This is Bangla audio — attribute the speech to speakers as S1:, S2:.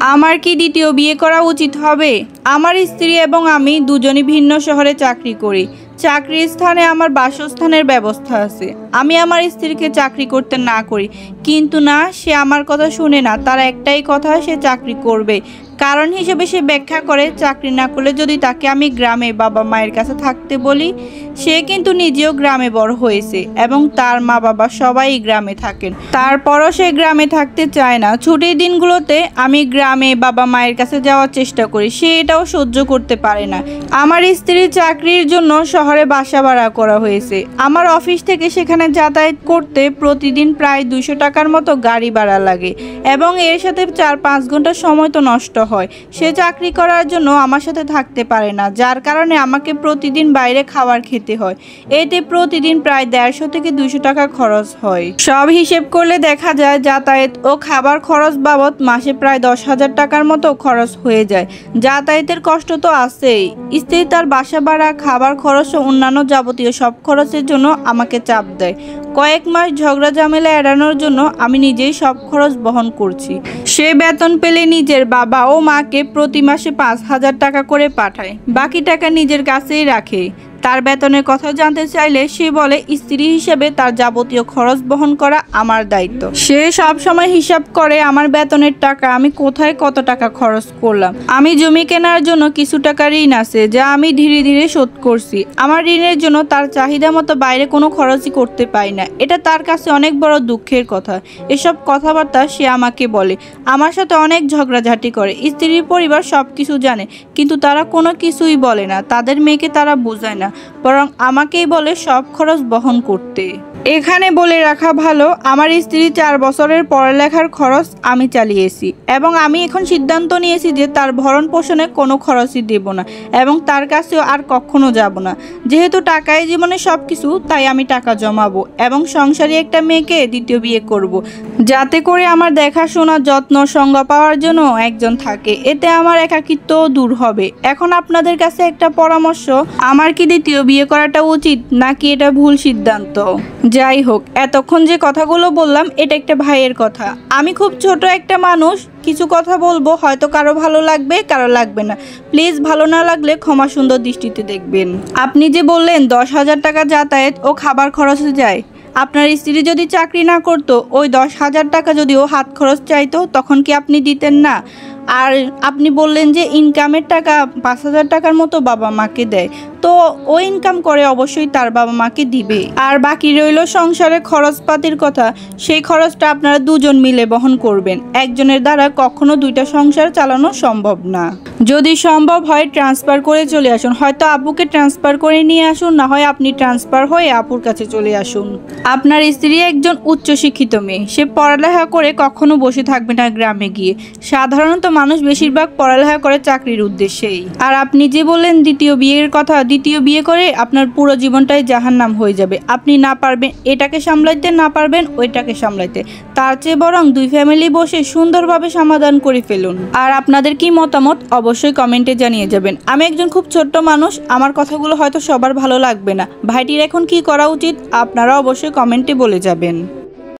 S1: আমার কি দ্বিতীয় বিয়ে করা উচিত হবে? আমার স্ত্রী এবং আমি দুজনই ভিন্ন শহরে চাকরি করি। চাকরির স্থানে আমার বাসস্থানের ব্যবস্থা আছে। আমি আমার স্ত্রীকে চাকরি করতে না করি, কিন্তু না, সে আমার কথা শুনে না। তার একটাই কথা, সে চাকরি করবে। কারণ হিসেবে সে ব্যাখ্যা করে, চাকরি না করলে যদি তাকে আমি গ্রামে বাবা মায়ের কাছে থাকতে বলি। সে কিন্তু নিজেও গ্রামে বড় হয়েছে এবং তার মা বাবা সবাই গ্রামে থাকেন, তারপরও সে গ্রামে থাকতে চায় না। ছুটির দিনগুলোতে আমি গ্রামে বাবা মায়ের কাছে যাওয়ার চেষ্টা করি, সে এটাও সহ্য করতে পারে না। আমার স্ত্রীর চাকরির জন্য শহরে বাসা ভাড়া করা হয়েছে। আমার অফিস থেকে সেখানে যাতায়াত করতে প্রতিদিন প্রায় 200 টাকার মতো গাড়ি ভাড়া লাগে এবং এর সাথে 4-5 ঘন্টা সময় তো নষ্ট হয়। সে চাকরি করার জন্য আমার সাথে থাকতে পারে না, যার কারণে আমাকে প্রতিদিন বাইরে খাবার খেতে হয়। এতে প্রতিদিন প্রায় 150 থেকে 200 টাকা খরচ হয়। সব হিসেব করলে দেখা যায় যাতায়াত ও খাবার খরচ বাবদ মাসে প্রায় 10,000 টাকার মতো খরচ হয়ে যায়। যাতায়াতের কষ্ট তো আছেই, স্ত্রী তার বাসা ভাড়া, খাবার খরচ ও অন্যান্য যাবতীয় সব খরচের জন্য আমাকে চাপ দেয়। কয়েক মাস ঝগড়া ঝামেলা এড়ানোর জন্য আমি নিজেই সব খরচ বহন করছি। সে বেতন পেলে নিজের বাবা ও মাকে প্রতি মাসে 5,000 টাকা করে পাঠায়, বাকি টাকা নিজের কাছেই রাখে। তার বেতনের কথা জানতে চাইলে সে বলে, স্ত্রী হিসেবে তার যাবতীয় খরচ বহন করা আমার দায়িত্ব। সে সব সময় হিসাব করে আমার বেতনের টাকা আমি কোথায় কত টাকা খরচ করলাম। আমি জমি কেনার জন্য কিছু টাকা ঋণ আছে, যা আমি ধীরে ধীরে শোধ করছি। আমার ঋণের জন্য তার চাহিদা মতো বাইরে কোনো খরচই করতে পারি না। এটা তার কাছে অনেক বড় দুঃখের কথা। এসব কথাবার্তা সে আমাকে বলে। আমার সাথে অনেক ঝগড়াঝাটি করে। স্ত্রীর পরিবার সব কিছু জানে, কিন্তু তারা কোনো কিছুই বলে না। তাদের মেয়েকে তারা বোঝায় না, বরং আমাকেই বলে সব খরচ বহন করতে। এখানে বলে রাখা ভালো, আমার স্ত্রী 4 বছরের পড়ালেখার খরচ আমি চালিয়েছি এবং আমি এখন সিদ্ধান্ত নিয়েছি যে তার ভরণ পোষণে কোনো খরচই দেব না এবং তার কাছেও আর কখনো যাব না। যেহেতু টাকাই জীবনে সব কিছু, তাই আমি টাকা জমাবো এবং সংসারী একটা মেয়েকে দ্বিতীয় বিয়ে করব, যাতে করে আমার দেখাশোনা, যত্ন, সঙ্গ পাওয়ার জন্য একজন থাকে। এতে আমার একাকিত্বও দূর হবে। এখন আপনাদের কাছে একটা পরামর্শ, আমার কি দ্বিতীয় বিয়ে করাটা উচিত নাকি এটা ভুল সিদ্ধান্ত? যাই হোক, এতক্ষণ যে কথাগুলো বললাম এটা একটা ভাইয়ের কথা। আমি খুব ছোট একটা মানুষ, কিছু কথা বলবো, হয়তো কারো ভালো লাগবে, কারো লাগবে না। প্লিজ ভালো না লাগলে ক্ষমা সুন্দর দৃষ্টিতে দেখবেন। আপনি যে বললেন 10,000 টাকা যাতায়াত ও খাবার খরচে যায়, আপনার স্ত্রী যদি চাকরি না করতো, ওই 10,000 টাকা যদি ও হাত খরচ চাইতো, তখন কি আপনি দিতেন না? আর আপনি বললেন যে ইনকামের টাকা 5,000 টাকার মতো বাবা মাকে দেয়, তো ও ইনকাম করে, অবশ্যই তার বাবা মাকে দিবে। আর বাকি রইল সংসারের খরচপাতির কথা, সেই খরচটা আপনারা দুজন মিলে বহন করবেন। একজনের দ্বারা কখনো 2টা সংসার চালানো সম্ভব না। যদি সম্ভব হয় ট্রান্সফার করে চলে আসুন, হয়তো আপুকে ট্রান্সফার করে নিয়ে আসুন, না হয় আপনি ট্রান্সফার হয়ে আপুর কাছে চলে আসুন। আপনার স্ত্রী একজন উচ্চশিক্ষিত মেয়ে, সে পড়ালেখা করে কখনো বসে থাকবে না গ্রামে গিয়ে। সাধারণত মানুষ বেশিরভাগ পড়ালেখা করে চাকরির উদ্দেশ্যেই। আর আপনি যে বললেন দ্বিতীয় বিয়ের কথা, দ্বিতীয় বিয়ে করে আপনার পুরো জীবনটাই জাহান্নাম হয়ে যাবে। আপনি না পারবেন এটাকে সামলাইতে, না পারবেন ওইটাকে সামলাইতে। তার চেয়ে বরং 2 ফ্যামিলি বসে সুন্দরভাবে সমাধান করে ফেলুন। আর আপনাদের কি মতামত অবশ্যই কমেন্টে জানিয়ে যাবেন। আমি একজন খুব ছোট্ট মানুষ, আমার কথাগুলো হয়তো সবার ভালো লাগবে না। ভাইটির এখন কি করা উচিত আপনারা অবশ্যই কমেন্টে বলে যাবেন।